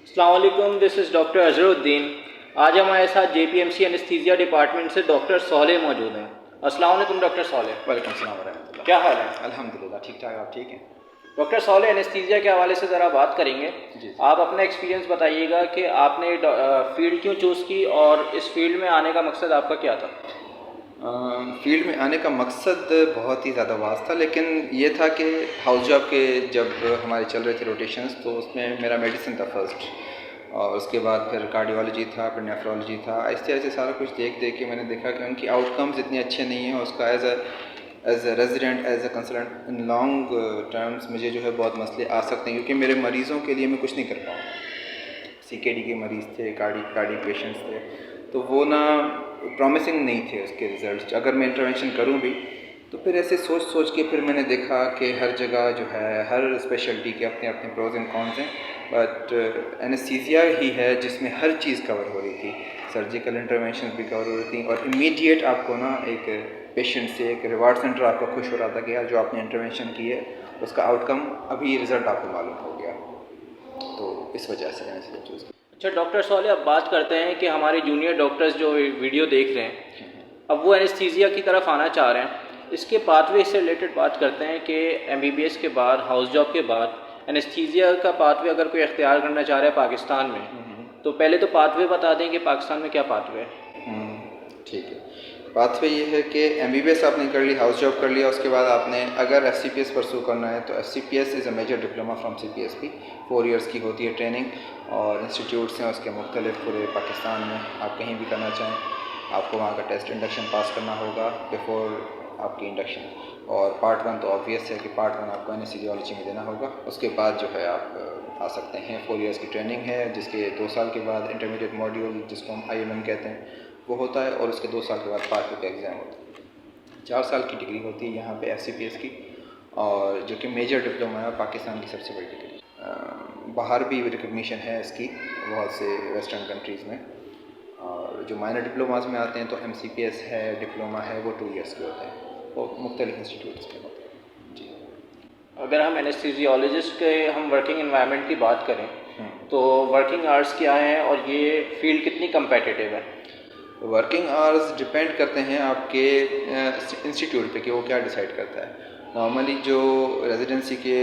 अस्सलाम वालेकुम, this is doctor Azharuddin. आज हमारे साथ जेपीएमसी एनेस्थीसिया डिपार्टमेंट से डॉक्टर सोहेल मौजूद हैं। अस्सलाम वालेकुम डॉक्टर सोहेल। वालेकुम सलाम वरहमतुल्लाह। क्या हाल है? अल्हम्दुलिल्लाह ठीक ठाक। आप ठीक हैं? डॉक्टर सोहेल, एनेस्थीसिया के हवाले से ज़रा बात करेंगे। जी। आप अपना एक्सपीरियंस बताइएगा कि आपने फ़ील्ड क्यों चूज़ की और इस फील्ड में आने का मकसद आपका क्या था? फील्ड में आने का मकसद बहुत ही ज़्यादा वास्ट था, लेकिन ये था कि हाउस जॉब के जब हमारे चल रहे थे रोटेशंस, तो उसमें मेरा मेडिसिन था फर्स्ट, और उसके बाद फिर कार्डियोलॉजी था, फिर नेफ्रोलॉजी था। ऐसे ऐसे सारा कुछ देख देख के मैंने देखा कि उनकी आउटकम्स इतने अच्छे नहीं हैं। उसका as a resident, as a consultant in long terms मुझे जो है बहुत मसले आ सकते हैं, क्योंकि मेरे मरीज़ों के लिए मैं कुछ नहीं कर पाऊँगा। सीकेडी के मरीज़ थे, कार्डिक पेशेंट्स थे, तो वो ना प्रॉमिसिंग नहीं थे उसके रिज़ल्ट। अगर मैं इंटरवेंशन करूँ भी, तो फिर ऐसे सोच सोच के फिर मैंने देखा कि हर जगह जो है, हर स्पेशलिटी के अपने अपने प्रोज एंड कॉन्स हैं, बट एनेस्थीसिया ही है जिसमें हर चीज़ कवर हो रही थी। सर्जिकल इंटरवेंशन भी कवर हो रही थी, और इमीडिएट आपको ना एक पेशेंट से एक रिवार्ड सेंटर आपका खुश हो रहा था कि यार जो आपने इंटरवेंशन की है उसका आउटकम अभी रिज़ल्ट आपको मालूम हो गया। तो इस वजह से मैंने इसे चूज़ किया। अच्छा डॉक्टर सोहेल, अब बात करते हैं कि हमारे जूनियर डॉक्टर्स जो वीडियो देख रहे हैं, अब वो एनेस्थीसिया की तरफ आना चाह रहे हैं। इसके पाथवे से रिलेटेड बात करते हैं कि एमबीबीएस के बाद, हाउस जॉब के बाद एनेस्थीसिया का पाथवे अगर कोई इख्तियार करना चाह रहा है पाकिस्तान में, तो पहले तो पाथवे बता दें कि पाकिस्तान में क्या पाथवे है। ठीक है। पाथवे ये है कि एमबीबीएस आपने कर ली, हाउस जॉब कर लिया, उसके बाद आपने अगर एफसीपीएस परसू करना है तो FCPS is a major diploma from CPSP. 4 years की होती है ट्रेनिंग, और इंस्टीट्यूट्स हैं उसके मुख्तलिफ पूरे पाकिस्तान में। आप कहीं भी करना चाहें, आपको वहाँ का टेस्ट इंडक्शन पास करना होगा बिफोर आपकी इंडक्शन। और पार्ट 1 तो ऑब्वियस है कि पार्ट 1 आपको एनेस्थीसियोलॉजी में देना होगा। उसके बाद जो है आप आ सकते हैं। 4 इयर्स की ट्रेनिंग है, जिसके 2 साल के बाद इंटरमीडिएट मॉड्यूल, जिसको हम IMM कहते हैं, वो होता है, और उसके 2 साल के बाद पार्ट 2 का एग्ज़ाम होता है। 4 साल की डिग्री होती है यहाँ पे FCPS की, और जो कि मेजर डिप्लोमा है, पाकिस्तान की सबसे बड़ी डिग्री। बाहर भी रिकग्निशन है इसकी बहुत से वेस्टर्न कंट्रीज़ में। और जो माइनर डिप्लोमाज में आते हैं तो MCPS है, डिप्लोमा है, वो 2 इयर्स के होते हैं, वो मुख्तलिफ इंस्टीट्यूट्स में होते हैं। जी। अगर हम एनेस्थीसियोलॉजिस्ट के हम वर्किंग एनवायरनमेंट की बात करें, तो वर्किंग आवर्स क्या हैं और ये फील्ड कितनी कम्पेटिटिव है? वर्किंग आवर्स डिपेंड करते हैं आपके इंस्टीट्यूट पे कि वो क्या डिसाइड करता है। नॉर्मली जो रेजिडेंसी के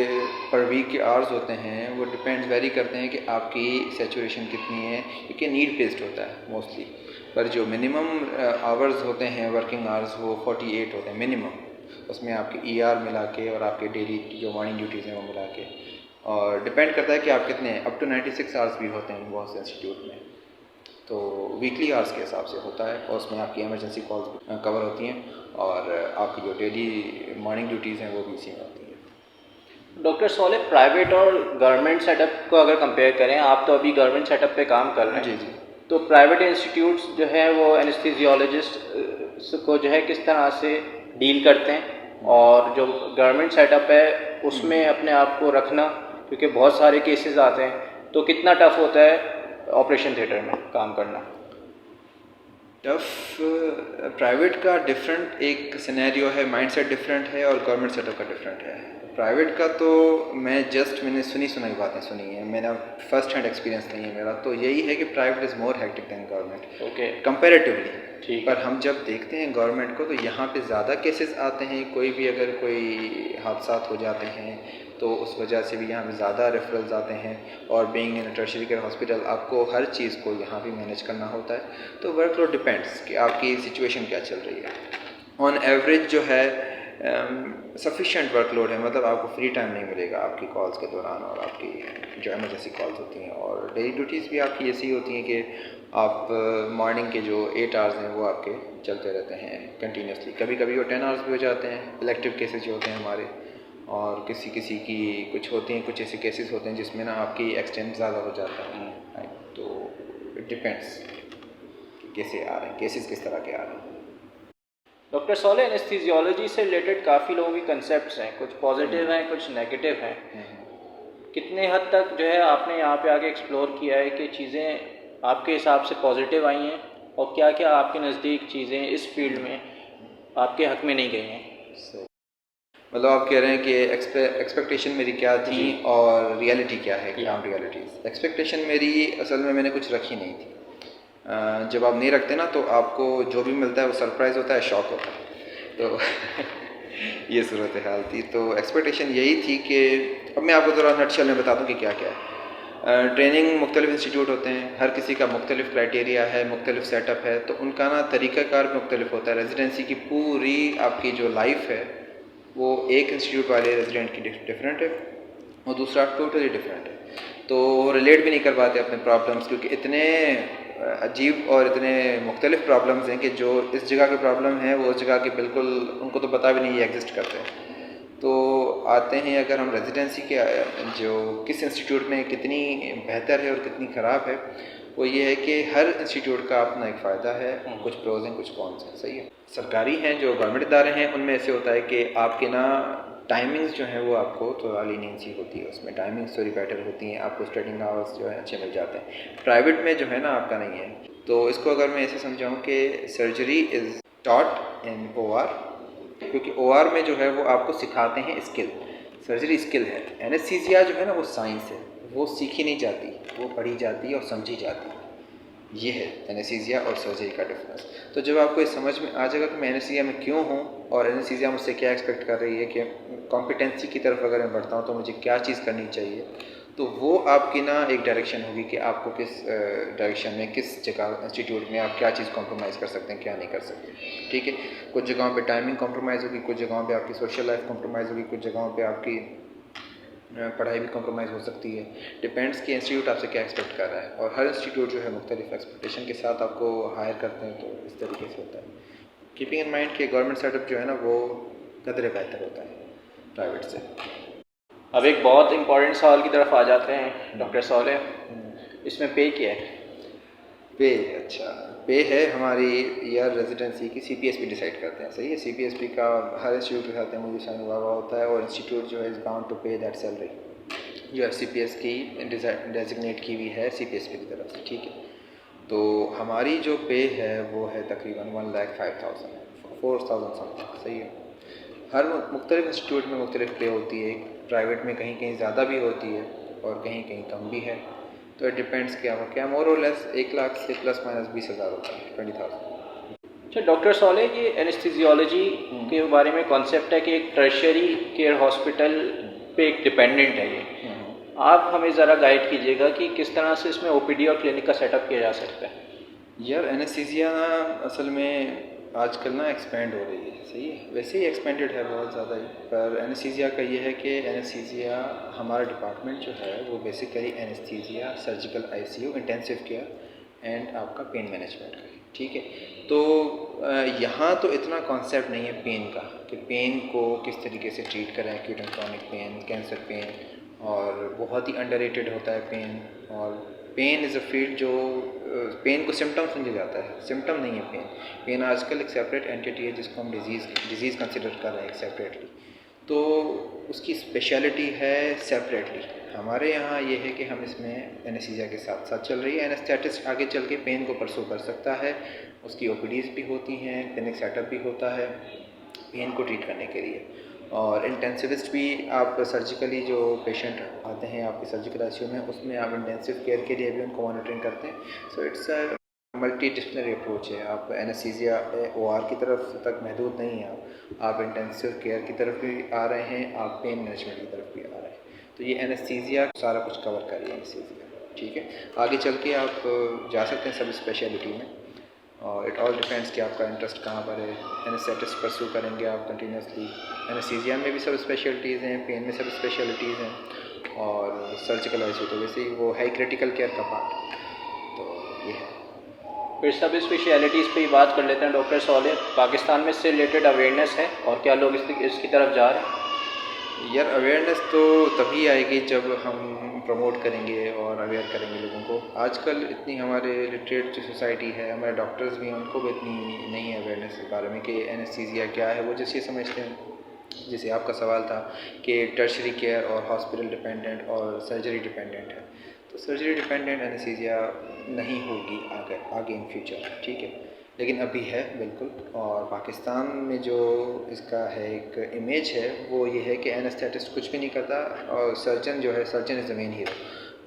पर वीक के आवर्स होते हैं वो डिपेंड्स वेरी करते हैं कि आपकी सैचुरेशन कितनी है, क्योंकि नीड बेस्ड होता है मोस्टली। पर जो मिनिमम आवर्स होते हैं वर्किंग आवर्स, वो 48 होते हैं मिनिमम। उसमें आपके ER मिला के और आपके डेली जो मॉर्निंग ड्यूटीज़ हैं वो मिला के, और डिपेंड करता है कि आप कितने, अप टू 96 आवर्स भी होते हैं बहुत से इंस्टीट्यूट में। तो वीकली आवर्स के हिसाब से होता है, और उसमें आपकी इमरजेंसी कॉल्स कवर होती हैं, और आपकी जो डेली मॉर्निंग ड्यूटीज़ हैं वो भी इसी में होती हैं। डॉक्टर सोहेल, प्राइवेट और गवर्नमेंट सेटअप को अगर कंपेयर करें, आप तो अभी गवर्नमेंट सेटअप पे काम कर रहे हैं। जी। तो प्राइवेट इंस्टीट्यूट्स जो है वो एनेस्थीसियोलॉजिस्ट को जो है किस तरह से डील करते हैं, और जो गवर्नमेंट सेटअप है उसमें अपने आप को रखना, क्योंकि बहुत सारे केसेस आते हैं, तो कितना टफ होता है ऑपरेशन थिएटर में काम करना? टफ प्राइवेट का डिफरेंट एक सिनेरियो है, माइंडसेट डिफरेंट है, और गवर्नमेंट सेटअप का डिफरेंट है। प्राइवेट का तो मैंने सुनी बातें सुनी है, मेरा फर्स्ट हैंड एक्सपीरियंस नहीं है मेरा, तो यही है कि private is more hectic than government okay, comparatively. ठीक। पर हम जब देखते हैं गवर्नमेंट को, तो यहाँ पे ज़्यादा केसेस आते हैं। कोई भी अगर कोई हादसा हो जाते हैं तो उस वजह से भी यहाँ पे ज़्यादा रेफरल्स आते हैं, और being in tertiary care hospital आपको हर चीज़ को यहाँ भी मैनेज करना होता है। तो वर्कलोड डिपेंड्स कि आपकी सिचुएशन क्या चल रही है। ऑन एवरेज जो है सफिशेंट वर्कलोड है, मतलब आपको फ्री टाइम नहीं मिलेगा आपकी कॉल्स के दौरान, और आपकी जो इमरजेंसी कॉल्स होती हैं, और डेली ड्यूटीज़ भी आपकी ऐसी होती हैं कि आप मॉर्निंग के जो 8 आवर्स हैं वो आपके चलते रहते हैं कंटिन्यूसली। कभी कभी वो 10 आवर्स भी हो जाते हैं, इलेक्टिव केसेस जो होते हैं हमारे, और किसी किसी की कुछ होती हैं, कुछ ऐसे केसेस होते हैं जिसमें ना आपकी एक्सटेंड ज़्यादा हो जाता है। तो इट डिपेंड्स कैसे आ रहे हैं केसेस, किस तरह के आ रहे हैं। डॉक्टर सोहेल, एनेस्थीसियोलॉजी से रिलेटेड काफ़ी लोगों की कंसेप्ट्स हैं, कुछ पॉजिटिव हैं, कुछ नेगेटिव हैं। कितने हद तक जो है आपने यहाँ पे आके एक्सप्लोर किया है कि चीज़ें आपके हिसाब से पॉजिटिव आई हैं, और क्या क्या आपके नज़दीक चीज़ें इस फील्ड में आपके हक में नहीं गई हैं? मतलब आप कह रहे हैं कि एक्सपेक्टेशन मेरी क्या थी और रियलिटी क्या है, ग्राउंड रियलिटीज़। एक्सपेक्टेशन मेरी असल में मैंने कुछ रखी नहीं थी। जब आप नहीं रखते ना तो आपको जो भी मिलता है वो सरप्राइज़ होता है, शॉक होता है। तो ये सूरत हाल थी। तो एक्सपेक्टेशन यही थी कि अब मैं आपको ज़रा नटशल में बता दूं कि क्या क्या है। ट्रेनिंग मुख्तलिफ इंस्टीट्यूट होते हैं, हर किसी का मुख्तलिफ क्राइटेरिया है, मुख्तलिफ सेटअप है, तो उनका ना तरीक़ाकार भी मुख्तलिफ होता है। रेजिडेंसी की पूरी आपकी जो लाइफ है वो एक इंस्टीट्यूट वाले रेजिडेंट की डिफरेंट है और दूसरा टोटली डिफरेंट है। तो रिलेट भी नहीं कर पाते अपने प्रॉब्लम्स, क्योंकि इतने अजीब और इतने मुख्तलिफ प्रॉब्लम्स हैं कि जो इस जगह के प्रॉब्लम हैं वो उस जगह के बिल्कुल उनको तो पता भी नहीं ये एग्जिस्ट करते हैं। तो आते हैं अगर हम रेजिडेंसी के जो किस इंस्टीट्यूट में कितनी बेहतर है और कितनी ख़राब है, वो ये है कि हर इंस्टीट्यूट का अपना एक फ़ायदा है, कुछ प्रोज हैं कुछ कॉन्स हैं। सही है। सरकारी हैं जो गवर्नमेंट इदारे हैं उनमें ऐसे होता है कि आपके ना टाइमिंग्स जो हैं वो आपको थोड़ा लीनियंसी होती है, उसमें टाइमिंग्स थोड़ी बेटर होती हैं, आपको स्टडिंग आवर्स जो है अच्छे मिल जाते हैं। प्राइवेट में जो है ना आपका नहीं है। तो इसको अगर मैं ऐसे समझाऊँ कि surgery is taught in OR, क्योंकि OR में जो है वो आपको सिखाते हैं स्किल, सर्जरी स्किल है। एनेस्थीसिया जो है ना वो साइंस है, वो सीखी नहीं जाती, वो पढ़ी जाती है और समझी जाती है। ये है एनेस्थीसिया और सर्जरी का डिफरेंस। तो जब आपको ये समझ में आ जाएगा कि मैं एनेस्थीसिया में क्यों हूँ और एनेस्थीसिया मुझसे क्या एक्सपेक्ट कर रही है, कि कॉम्पिटेंसी की तरफ अगर मैं बढ़ता हूँ तो मुझे क्या चीज़ करनी चाहिए, तो वो आपकी ना एक डायरेक्शन होगी कि आपको किस डायरेक्शन में, किस जगह इंस्टीट्यूट में आप क्या चीज़ कॉम्प्रोमाइज़ कर सकते हैं, क्या नहीं कर सकते। ठीक है। कुछ जगहों पे टाइमिंग कॉम्प्रोमाइज़ होगी, कुछ जगहों पे आपकी सोशल लाइफ कॉम्प्रोमाइज़ होगी, कुछ जगहों पे आपकी पढ़ाई भी कॉम्प्रोमाइज़ हो सकती है। डिपेंड्स कि इंस्टीट्यूट आपसे क्या एक्सपेक्ट कर रहा है, और हर इंस्टीट्यूट जो है मुख्तलिफ एक्सपेक्टेशन के साथ आपको हायर करते हैं। तो इस तरीके से होता है। कीपिंग इन माइंड कि गवर्नमेंट सेटअप जो है ना वो कदरे बेहतर होता है प्राइवेट से। अब एक बहुत इंपॉर्टेंट सवाल की तरफ आ जाते हैं डॉक्टर सौले, इसमें पे क्या है? पे, अच्छा, पे है हमारी यार रेजिडेंसी की CPSP डिसाइड करते हैं। सही है। CPSP का हर इंस्टीट्यूट के साथ मुझे साइन हुआ होता है, और इंस्टीट्यूट जो है इज़ बाउंड टू पे दैट सैलरी जो FCPS की डेजिग्नेट की हुई है CPSP की तरफ से। ठीक है। तो हमारी जो पे है वो है तकरीबन 1,05,000 4,000 समथिंग। सही है। हर मुख्तलिफ इंस्टीट्यूट में मुख्तलिफ पे होती है, प्राइवेट में कहीं कहीं ज़्यादा भी होती है और कहीं कहीं कम भी है। तो इट डिपेंड्स क्या मोर और लेस 1 लाख से प्लस माइनस 20,000 होता है, 20,000। अच्छा डॉक्टर सौले, ये एनेस्थीसियोलॉजी के बारे में कॉन्सेप्ट है कि एक टर्शियरी केयर हॉस्पिटल पे एक डिपेंडेंट है ये। आप हमें ज़रा गाइड कीजिएगा कि किस तरह से इसमें OPD और क्लिनिक का सेटअप किया जा सकता है। यार एनेस्थीसिया ना असल में आजकल ना एक्सपेंड हो रही है। सही है। वैसे ही एक्सपेंडेड है बहुत ज़्यादा ही, पर एनेस्थीसिया का ये है कि एनेस्थीसिया हमारा डिपार्टमेंट जो है वो basically anaesthesia, surgical ICU, intensive care and आपका पेन मैनेजमेंट का है। ठीक है। तो यहाँ तो इतना कॉन्सेप्ट नहीं है पेन का, कि पेन को किस तरीके से ट्रीट करें, acute and chronic pain, cancer pen, और बहुत ही अंडररेटेड होता है पेन। और पेन इज़ अ फील्ड जो पेन को सिम्टम समझा जाता है, सिम्टम नहीं है पेन। पेन आजकल एक सेपरेट एंटिटी है जिसको हम डिजीज़ कंसिडर कर रहे हैं एक सेपरेटली। तो उसकी स्पेशलिटी है सेपरेटली। हमारे यहाँ ये है कि हम इसमें एनेस्थीसिया के साथ साथ चल रही है। एनेस्थेटिस्ट आगे चल के पेन को परसू कर सकता है, उसकी OPDs भी होती हैं, क्लिनिक सेटअप भी होता है पेन को ट्रीट करने के लिए। और इंटेंसिविस्ट भी, आप सर्जिकली जो पेशेंट आते हैं आपके सर्जिकल ICU में, उसमें आप इंटेंसिव केयर के लिए भी उनको मॉनिटरिंग करते हैं। So it's a multi disciplinary approach है। आप एनेस्थीसिया OR की तरफ तक महदूद नहीं हैं, आप इंटेंसिव केयर की तरफ भी आ रहे हैं, आप पेन मैनेजमेंट की तरफ भी आ रहे हैं। तो ये एनेस्थीसिया सारा कुछ कवर कर रही है एनेस्थीसिया। ठीक है। आगे चल के आप जा सकते हैं सब स्पेशलिटी में, और इट ऑल डिपेंड्स कि आपका इंटरेस्ट कहाँ पर है। एनेस्थेटिस्ट परस्यू करेंगे आप कंटिन्यूसली। एनेस्थीसिया में भी सब स्पेशलिटीज़ हैं, पेन में सब स्पेशलिटीज़ हैं, और सर्जिकल ICU तो वैसे ही वो है क्रिटिकल केयर का पार्ट। तो ये है। फिर सब स्पेशलिटीज़ पे ही बात कर लेते हैं डॉक्टर सौले। पाकिस्तान में इससे रिलेटेड अवेयरनेस है और क्या लोग इसकी तरफ जा रहे हैं? यार अवेयरनेस तो तभी आएगी जब हम प्रमोट करेंगे और अवेयर करेंगे लोगों को। आजकल इतनी हमारे लिटरेट जो सोसाइटी है, हमारे डॉक्टर्स भी हैं, उनको भी इतनी नहीं है अवेयरनेस के बारे में कि एनेस्थीसिया क्या है। वो जैसे समझते हैं, जैसे आपका सवाल था कि टर्शरी केयर और हॉस्पिटल डिपेंडेंट और सर्जरी डिपेंडेंट है, तो सर्जरी डिपेंडेंट एनेस्थीसिया नहीं होगी आगे इन फ्यूचर। ठीक है। लेकिन अभी है बिल्कुल। और पाकिस्तान में जो इसका है एक इमेज है वो ये है कि एनेस्थेटिस्ट कुछ भी नहीं करता और सर्जन जो है, surgeon is the main hero,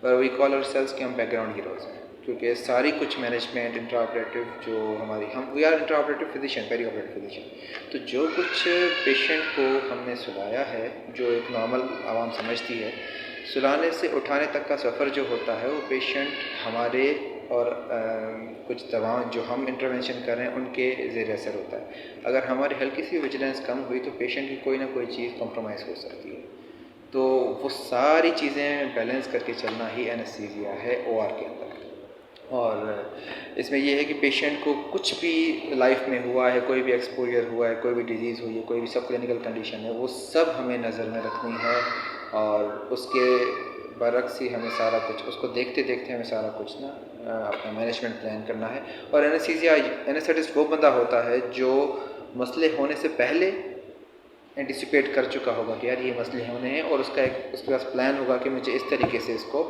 पर वी कॉल आवरसेल्व्स कि हम बैकग्राउंड हीरोज़ हैं, क्योंकि सारी कुछ मैनेजमेंट इंट्राऑपरेटिव जो हमारी, हम we are intraoperative physician, perioperative physician, तो जो कुछ पेशेंट को हमने सुलाया है, जो एक नॉर्मल आवाम समझती है, सुलाने से उठाने तक का सफ़र जो होता है वो पेशेंट हमारे और कुछ दवाएं जो हम इंटरवेंशन कर रहे हैं उनके ज़ेर असर होता है। अगर हमारी हल्की सी विजिलेंस कम हुई तो पेशेंट की कोई ना कोई चीज़ कॉम्प्रोमाइज़ हो सकती है। तो वो सारी चीज़ें बैलेंस करके चलना ही एनेस्थीसिया है ओआर के अंदर। और इसमें यह है कि पेशेंट को कुछ भी लाइफ में हुआ है, कोई भी एक्सपोजर हुआ है, कोई भी डिजीज़ हुई है, कोई भी सब क्लिनिकल कंडीशन है, वो सब हमें नज़र में रखनी है और उसके बरक्स ही हमें सारा कुछ, उसको देखते देखते हमें सारा कुछ ना अपना मैनेजमेंट प्लान करना है। और एनेस्थेटिस्ट वो बंदा होता है जो मसले होने से पहले एंटिसिपेट कर चुका होगा कि यार ये मसले होने हैं और उसके पास प्लान होगा कि मुझे इस तरीके से इसको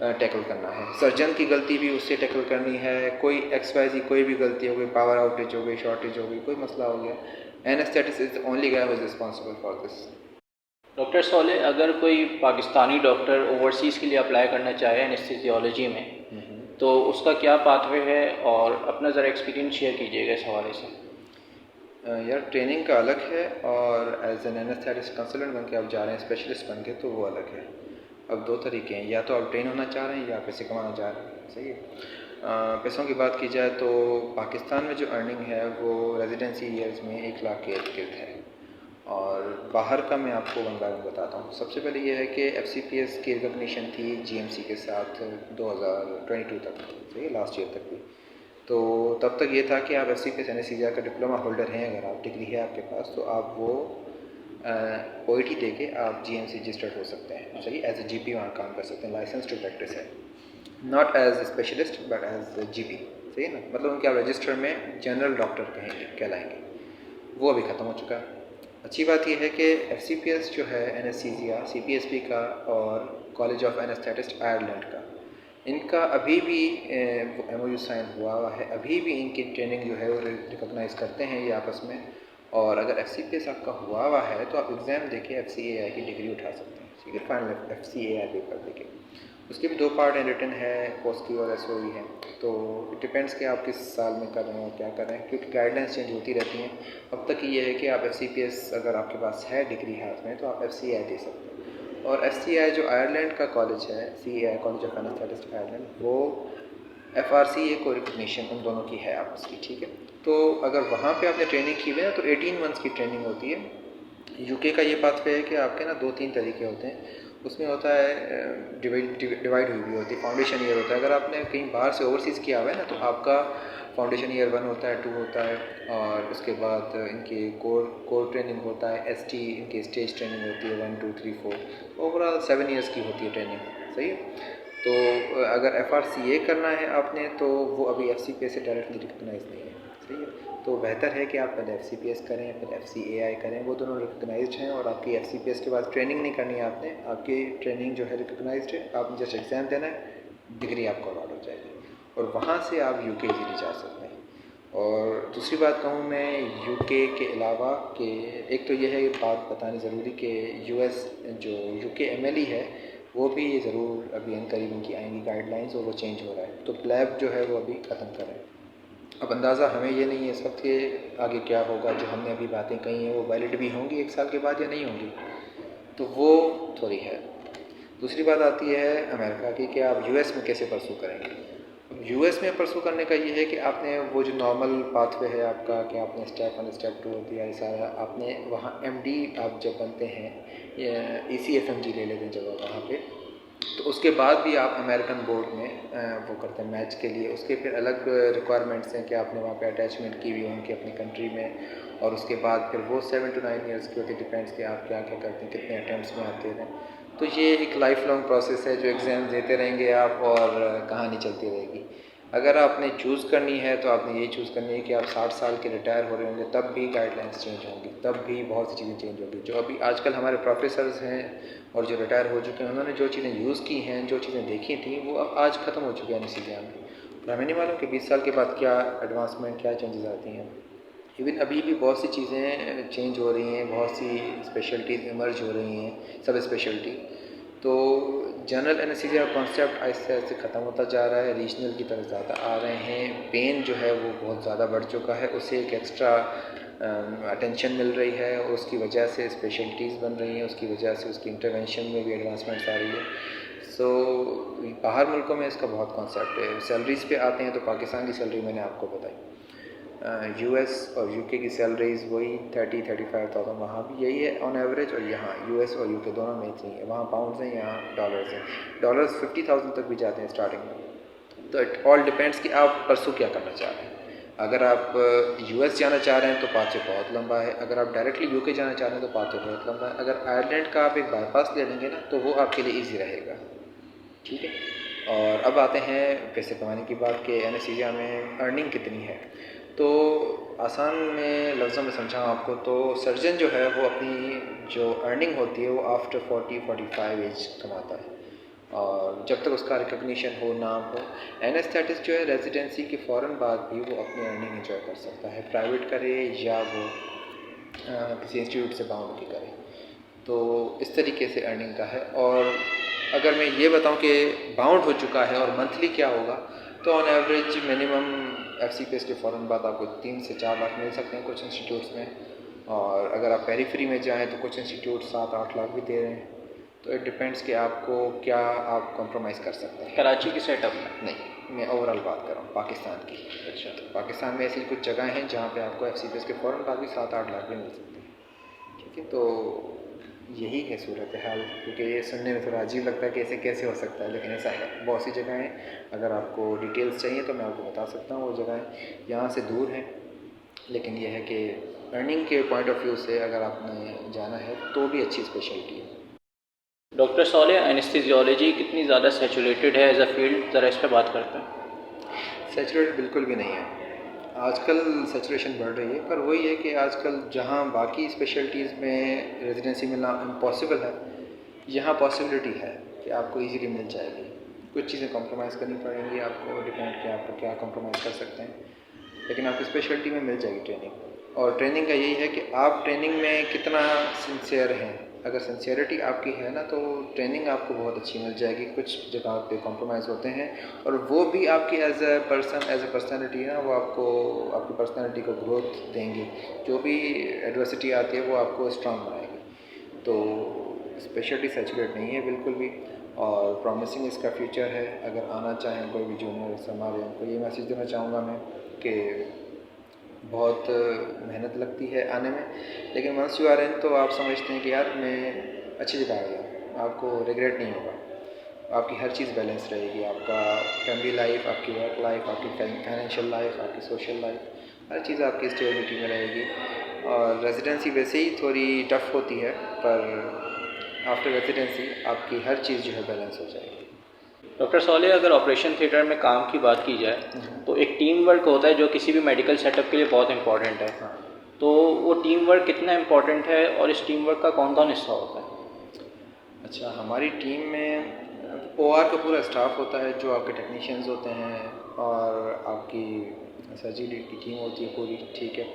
टैकल करना है। सर्जन की गलती भी उससे टैकल करनी है, कोई XYZ कोई भी गलती हो गई, पावर आउटेज हो गई, शॉर्टेज हो गई, कोई मसला हो गया, anaesthetist is the only guy who is responsible for this. Doctor सोले, अगर कोई पाकिस्तानी डॉक्टर ओवरसीज़ के लिए अप्लाई करना चाहे एनेस्थीसियोलॉजी में, तो उसका क्या पाथवे है, और अपना ज़रा एक्सपीरियंस शेयर कीजिएगा इस हवाले से। यार ट्रेनिंग का अलग है और एज एन एनेस्थेटिस्ट कंसल्टेंट बन के आप जा रहे हैं, स्पेशलिस्ट बन के, तो वो अलग है। अब दो तरीके हैं, या तो आप ट्रेन होना चाह रहे हैं या पैसे कमाना चाह रहे हैं, सही है। पैसों की बात की जाए तो पाकिस्तान में जो अर्निंग है वो रेजिडेंसी ईयर्स में 1 लाख के इर्द गिर्द है, और बाहर का मैं आपको वन बाय वन बताता हूँ। सबसे पहले ये है कि FCPS की रिकॉग्निशन थी GMC के साथ 2022 तक, सही है, लास्ट ईयर तक भी। तो तब तक ये था कि आप FCPS एनेस्थीसिया का डिप्लोमा होल्डर हैं, अगर आप डिग्री है आपके पास, तो आप वो OET दे के आप GMC रजिस्टर्ड हो सकते हैं, सही, एज ए GP वहाँ काम कर सकते हैं, लाइसेंस टू प्रैक्टिस है, not as specialist but as GP, सही है ना, मतलब उनके आप रजिस्टर में जनरल डॉक्टर कहेंगे, कहलाएंगे। वो अभी ख़त्म हो चुका है। अच्छी बात यह है कि FCPS जो है एनेस्थीसिया CPSP का और कॉलेज ऑफ एनेस्थेटिस्ट आयरलैंड का, इनका अभी भी MOU साइन हुआ है, अभी भी इनकी ट्रेनिंग जो है वो रिकॉग्नाइज़ करते हैं ये आपस में। और अगर FCPS आपका हुआ है तो आप एग्ज़ाम देके FCAI की डिग्री उठा सकते हैं, ठीक है, फाइनल FCAI पेपर देके। उसके भी 2 पार्ट हैं, रिटन है, पोस्ट की और SOE है। तो इट डिपेंड्स कि आप किस साल में कर रहे हैं और क्या कर रहे हैं, क्योंकि गाइडलाइंस चेंज होती रहती हैं। अब तक ये है कि आप FCPS अगर आपके पास है डिग्री हाथ में तो आप FCAI दे सकते हैं। और FCAI जो आयरलैंड का कॉलेज है, CAI college of anaesthetist Ireland, वो FRCA को रिकॉग्निशन उन दोनों की है आपस की, ठीक है। तो अगर वहाँ पे आपने ट्रेनिंग की हुई है तो 18 मंथ्स की ट्रेनिंग होती है। UK का ये पाथवे है कि आपके ना 2-3 तरीके होते हैं, उसमें होता है डिवाइड हुई होती है। फाउंडेशन ईयर होता है, अगर आपने कहीं बाहर से ओवरसीज़ किया हुआ है ना, तो आपका फाउंडेशन ईयर 1 होता है, 2 होता है, और उसके बाद इनके कोर ट्रेनिंग होता है, ST इनकी स्टेज ट्रेनिंग होती है 1 2 3 4, ओवरऑल 7 ईयर्स की होती है ट्रेनिंग, सही है। तो अगर FRCA करना है आपने तो वो अभी FCPS से डायरेक्टली रिकॉग्नाइज नहीं है, सही है। तो बेहतर है कि आप पहले FCPS करें, फिर FCAI करें, वो दोनों रिकॉग्नाइज्ड हैं। और आपकी FCPS के बाद ट्रेनिंग नहीं करनी है आपने, आपकी ट्रेनिंग जो है रिकॉग्नाइज्ड है, आपने जस्ट एग्ज़ाम देना है, डिग्री आपको अलॉट हो जाएगी, और वहाँ से आप UK इजीली जा सकते हैं। और दूसरी बात कहूँ मैं UK के अलावा कि एक तो यह है बात बतानी ज़रूरी कि US जो UK MLE है वो भी ज़रूर अभी करीब इनकी आएंगी गाइडलाइंस, और वो चेंज हो रहा है, तो प्लैब जो है वो अभी ख़त्म करें। अब अंदाज़ा हमें ये नहीं है इस वक्त के आगे क्या होगा, जो हमने अभी बातें कही हैं वो वैलिड भी होंगी 1 साल के बाद या नहीं होंगी, तो वो थोड़ी है। दूसरी बात आती है अमेरिका की कि आप US में कैसे परसू करेंगे। अब US में परसू करने का ये है कि आपने वो जो नॉर्मल पाथवे है आपका, कि आपने स्टेप 1 स्टेप 2 दिया, ये सारा आपने वहाँ MD आप जब बनते हैं, ECFMG ले लेते हैं जब वहाँ पे, तो उसके बाद भी आप अमेरिकन बोर्ड में वो करते हैं मैच के लिए। उसके फिर अलग रिक्वायरमेंट्स हैं कि आपने वहाँ पे अटैचमेंट की हुई हो उनकी अपनी कंट्री में, और उसके बाद फिर वो 7 to 9 ईयर्स की होती है, डिपेंड्स कि आप क्या क्या करते हैं, कितने अटैम्प्ट्स में आते हैं। तो ये एक लाइफ लॉन्ग प्रोसेस है, जो एग्ज़ाम देते रहेंगे आप और कहानी चलती रहेगी। अगर आपने चूज़ करनी है तो आपने ये चूज़ करनी है कि आप 60 साल के रिटायर हो रहे होंगे तब भी गाइडलाइंस चेंज होंगी, तब भी बहुत सी चीज़ें चेंज होंगी। जो अभी आजकल हमारे प्रोफेसर्स हैं और जो रिटायर हो चुके हैं, उन्होंने जो चीज़ें यूज़ की हैं, जो चीज़ें देखी थी, वो अब आज ख़त्म हो चुकी है एनेस्थीसिया में। मैं नहीं मालूम कि 20 साल के बाद क्या एडवांसमेंट, क्या चेंजेस आती हैं। इवन अभी भी बहुत सी चीज़ें चेंज हो रही हैं, बहुत सी स्पेशलिटीज़ इमर्ज हो रही हैं, सब स्पेशलिटी। तो जनरल एनेस्थीसिया कॉन्सेप्ट आहिस्ते आहिस्ते ख़त्म होता जा रहा है, रीजनल की तरफ ज़्यादा आ रहे हैं। पेन जो है वो बहुत ज़्यादा बढ़ चुका है, उसे एक एक्स्ट्रा अटेंशन मिल रही है और उसकी वजह से स्पेशलिटीज़ बन रही हैं, उसकी वजह से उसकी इंटरवेंशन में भी एडवांसमेंट्स आ रही है। सो बाहर मुल्कों में इसका बहुत कॉन्सेप्ट है। सैलरीज़ पे आते हैं तो पाकिस्तान की सैलरी मैंने आपको बताई, यूएस और यूके की सैलरीज़ वही 30-35,000 वहाँ भी यही है ऑन एवरेज, और यहाँ यूएस और यूके दोनों में ही है। वहाँ पाउंड्स हैं, यहाँ डॉलर्स हैं। डॉलर्स 50,000 तक भी जाते हैं स्टार्टिंग में। तो इट ऑल डिपेंड्स कि आप परसू क्या करना चाह रहे हैं। अगर आप यूएस जाना चाह रहे हैं तो पाथ बहुत लंबा है, अगर आप डायरेक्टली यूके जाना चाह रहे हैं तो पाथ बहुत लंबा है। अगर आयरलैंड का आप एक बाईपास ले लेंगे ना तो वो आपके लिए ईजी रहेगा, ठीक है। और अब आते हैं पैसे कमाने की बात कि एनेस्थीसिया में अर्निंग कितनी है। तो आसान में लफ्ज़ों में समझाऊँ आपको तो सर्जन जो है वो अपनी जो अर्निंग होती है वो आफ्टर 40-45 एज कमाता है, और जब तक उसका रिकग्निशन हो, नाम हो। एनेस्थेटिस्ट जो है रेजिडेंसी के फ़ौरन बाद भी वो अपनी अर्निंग इंजॉय कर सकता है, प्राइवेट करे या वो किसी इंस्टीट्यूट से बाउंड की करे। तो इस तरीके से अर्निंग का है। और अगर मैं ये बताऊं कि बाउंड हो चुका है और मंथली क्या होगा, तो ऑन एवरेज मिनिमम FCPS के फ़ौरन बाद आपको 3 से 4 लाख मिल सकते हैं कुछ इंस्टीट्यूट्स में, और अगर आप पेरीफ्री में जाएं तो कुछ इंस्टीट्यूट 7-8 लाख भी दे रहे हैं। तो इट डिपेंड्स कि आपको क्या आप कॉम्प्रोमाइज़ कर सकते हैं। कराची की सेटअप में नहीं, मैं ओवरऑल बात कर रहा हूँ पाकिस्तान की। अच्छा, तो पाकिस्तान में ऐसी कुछ जगह हैं जहाँ पे आपको FCPS के फ़ौरन बाद भी 7-8 लाख भी मिल सकते हैं, ठीक है। तो यही है सूरत हाल, क्योंकि ये सुनने में थोड़ा अजीब लगता है कि ऐसे कैसे हो सकता है, लेकिन ऐसा है। बहुत सी जगह हैं, अगर आपको डिटेल्स चाहिए तो मैं आपको बता सकता हूँ। वो जगह यहाँ से दूर हैं, लेकिन यह है कि अर्निंग के पॉइंट ऑफ व्यू से अगर आपने जाना है तो भी अच्छी स्पेशलिटी है। डॉक्टर सॉलेह, एनेस्थीसियोलॉजी कितनी ज़्यादा सैचुरेटेड है एज अ फील्ड, ज़रा इस पर बात करते हैं। सैचुरेटेड बिल्कुल भी नहीं है। आजकल सैचुरेशन बढ़ रही है, पर वही है कि आजकल जहाँ बाकी स्पेशलिटीज़ में रेजिडेंसी मिलना इम्पॉसिबल है, यहाँ पॉसिबिलिटी है कि आपको इजीली मिल जाएगी। कुछ चीज़ें कॉम्प्रोमाइज़ करनी पड़ेंगी आपको, डिपेंड कि आपको क्या कॉम्प्रोमाइज़ कर सकते हैं, लेकिन आपकी स्पेशलिटी में मिल जाएगी ट्रेनिंग। और ट्रेनिंग का यही है कि आप ट्रेनिंग में कितना सिंसियर हैं। अगर सिंसियरिटी आपकी है ना तो ट्रेनिंग आपको बहुत अच्छी मिल जाएगी। कुछ जगह पे कॉम्प्रोमाइज़ होते हैं, और वो भी आपकी as a person, as a personality है ना, वो आपको आपकी पर्सनैलिटी को ग्रोथ देंगी। जो भी एडवर्सिटी आती है वो आपको स्ट्रांग बनाएगी। तो स्पेशलिटी सैचुरेट नहीं है बिल्कुल भी, और प्रॉमिसिंग इसका फ्यूचर है। अगर आना चाहें कोई भी जूनियर्स हमारे, उनको ये मैसेज देना चाहूँगा मैं कि बहुत मेहनत लगती है आने में, लेकिन वंस यू आर इन तो आप समझते हैं कि यार मैं अच्छी जगह आ गया। आपको रिग्रेट नहीं होगा, आपकी हर चीज़ बैलेंस रहेगी। आपका फैमिली लाइफ, आपकी वर्क लाइफ, आपकी फाइनेंशियल लाइफ, आपकी सोशल लाइफ, हर चीज़ आपकी स्टेबिलिटी में रहेगी। और रेजिडेंसी वैसे ही थोड़ी टफ़ होती है, पर आफ्टर रेजिडेंसी आपकी हर चीज़ जो है बैलेंस हो जाएगी। डॉक्टर सॉलेह, अगर ऑपरेशन थिएटर में काम की बात की जाए तो एक टीम वर्क होता है जो किसी भी मेडिकल सेटअप के लिए बहुत इंपॉर्टेंट है। हाँ। तो वो टीम वर्क कितना इंपॉर्टेंट है और इस टीम वर्क का कौन कौन हिस्सा होता है? अच्छा, हमारी टीम में OR का पूरा स्टाफ होता है, जो आपके टेक्नीशियंस होते हैं, और आपकी सर्जरी की टीम होती है पूरी, ठीक है।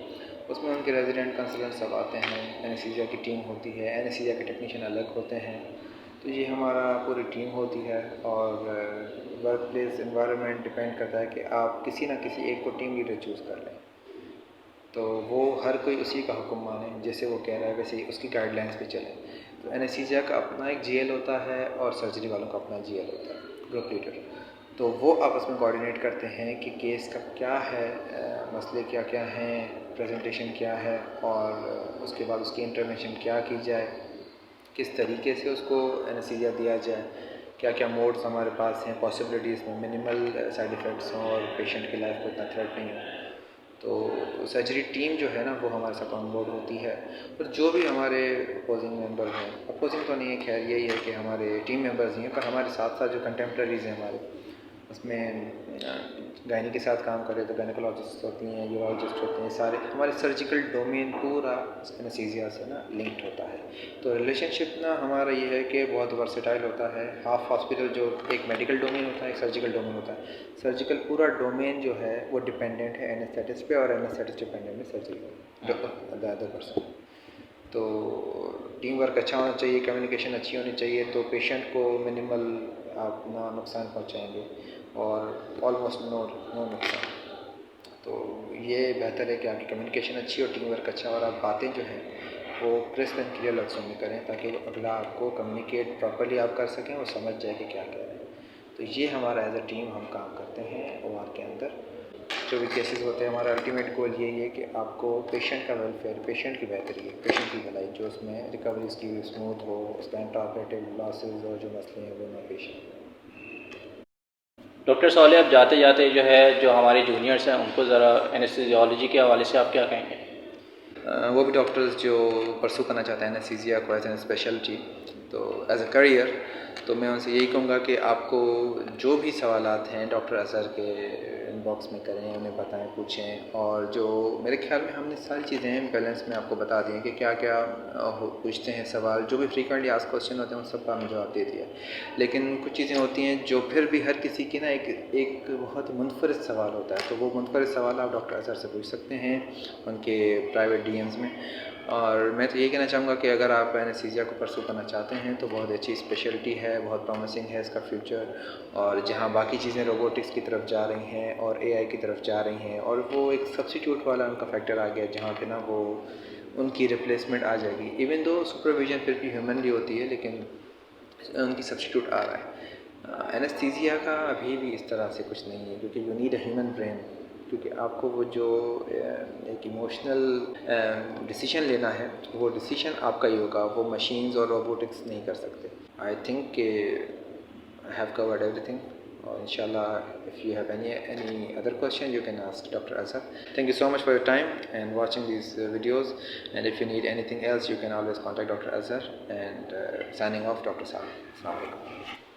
उसमें उनके रेजिडेंट कंसल्टेंट सब आते हैं। एनेस्थीसिया की टीम होती है, एनेस्थीसिया के टेक्नीशियन अलग होते हैं। तो ये हमारा पूरी टीम होती है। और वर्क प्लेस एनवायरनमेंट डिपेंड करता है कि आप किसी ना किसी एक को टीम लीडर चूज़ कर लें, तो वो हर कोई उसी का हुक्म माने, जैसे वो कह रहा है वैसे ही उसकी गाइडलाइंस पे चले। तो एनेस्थीसिया का अपना एक GL होता है और सर्जरी वालों का अपना GL होता है, ग्रुप लीडर। तो वो आपस में कोऑर्डिनेट करते हैं कि केस का क्या है, मसले क्या क्या हैं, प्रेजेंटेशन क्या है, और उसके बाद उसकी इंटरवेंशन क्या की जाए, किस तरीके से उसको एनेस्थीसिया दिया जाए, क्या क्या मोड्स हमारे पास हैं, पॉसिबिलिटीज़ में मिनिमल साइड इफ़ेक्ट्स हों और पेशेंट की लाइफ को इतना थ्रेट नहीं हो। तो सर्जरी टीम जो है ना वो हमारे साथ ऑन बोर्ड होती है। और जो भी हमारे अपोजिंग मेंबर हैं, अपोजिंग तो नहीं है, खैर यही है कि हमारे टीम मेंबर्स ही हैं, पर हमारे साथ साथ जो कंटेम्प्रेरीज़ हैं हमारे, उसमें गायनी के साथ काम करें तो गायनिकोलॉजिस्ट होती हैं, यूरोलॉजिस्ट होते हैं, सारे हमारे सर्जिकल डोमेन पूरा एनेस्थीसिया से ना लिंक्ड होता है। तो रिलेशनशिप ना हमारा ये है कि बहुत वर्सेटाइल होता है। हाफ हॉस्पिटल जो एक मेडिकल डोमेन होता है, एक सर्जिकल डोमेन होता है। सर्जिकल पूरा डोमेन जो है वो डिपेंडेंट है एनेस्थेटिस्ट पे, और एनेस्थेटिस्ट डिपेंडेंट है सर्जिकल द अदर पर्सन। तो टीम वर्क अच्छा होना चाहिए, कम्युनिकेशन अच्छी होनी चाहिए, तो पेशेंट को मिनिमल आप ना नुकसान पहुंचाएंगे और ऑलमोस्ट नो नुकसान। तो ये बेहतर है कि आपकी कम्युनिकेशन अच्छी और टीम वर्क अच्छा, और आप बातें जो हैं वो क्रिस्प एंड क्लियर लफ्ज़ों में करें ताकि अगला आपको कम्युनिकेट प्रॉपर्ली आप कर सकें और समझ जाए कि क्या कह रहे हैं। तो ये हमारा एज अ टीम हम काम करते हैं OR के अंदर। जो भी केसेस होते हैं, हमारा अल्टीमेट गोल यही है कि आपको पेशेंट का वेलफेयर, पेशेंट की बेहतरी, पेशेंट की भलाई, जो उसमें रिकवरी उसकी स्मूथ हो, उसका इंटरऑपरेटिव लॉसेज और जो मसले हैं वो ना पेश आए। डॉक्टर सालेह, अब जाते जाते जो है जो हमारे जूनियर्स हैं उनको ज़रा एनेस्थीसियोलॉजी के हवाले से आप क्या कहेंगे? वो भी डॉक्टर्स जो परसू करना चाहते हैं एनेस्थीसिया को एज एन स्पेशलिटी, तो एज अ करियर, तो मैं उनसे यही कहूँगा कि आपको जो भी सवालात हैं डॉक्टर अज़हर के इनबॉक्स में करें, उन्हें बताएं, पूछें। और जो मेरे ख्याल में हमने सारी चीज़ें बैलेंस में आपको बता दी हैं कि क्या क्या पूछते हैं सवाल, जो भी फ्रीक्वेंटली आस्क्ड क्वेश्चन होते हैं उन सब का हमने जवाब दे दिया। लेकिन कुछ चीज़ें होती हैं जो फिर भी हर किसी की ना एक बहुत मुनफरिद सवाल होता है, तो वो मुनफरिद सवाल आप डॉक्टर अज़हर से पूछ सकते हैं उनके प्राइवेट DMs में। और मैं तो यही कहना चाहूँगा कि अगर आप एनेस्थीसिया को परसू करना चाहते हैं तो बहुत अच्छी स्पेशलिटी है, बहुत प्रॉमिसिंग है इसका फ्यूचर। और जहाँ बाकी चीज़ें रोबोटिक्स की तरफ जा रही हैं और AI की तरफ जा रही हैं, और वो एक सब्स्टिट्यूट वाला उनका फैक्टर आ गया जहाँ पे ना वो उनकी रिप्लेसमेंट आ जाएगी। इवन दो सुपरविजन फिर भी ह्यूमनली होती है, लेकिन उनकी सब्स्टिट्यूट आ रहा है। एनेस्थीसिया का अभी भी इस तरह से कुछ नहीं है, क्योंकि you need a human brain, क्योंकि आपको वो जो एक इमोशनल डिसीजन लेना है वो डिसीजन आपका ही होगा, वो मशीन्स और रोबोटिक्स नहीं कर सकते। I think I have covered everything, और इंशाल्लाह if you have any other question you can ask Dr. Azhar. Thank you so much for your time and watching these videos, and if you need anything else you can always contact Dr. Azhar, and signing off, Dr. Saleh. Assalamu alaikum.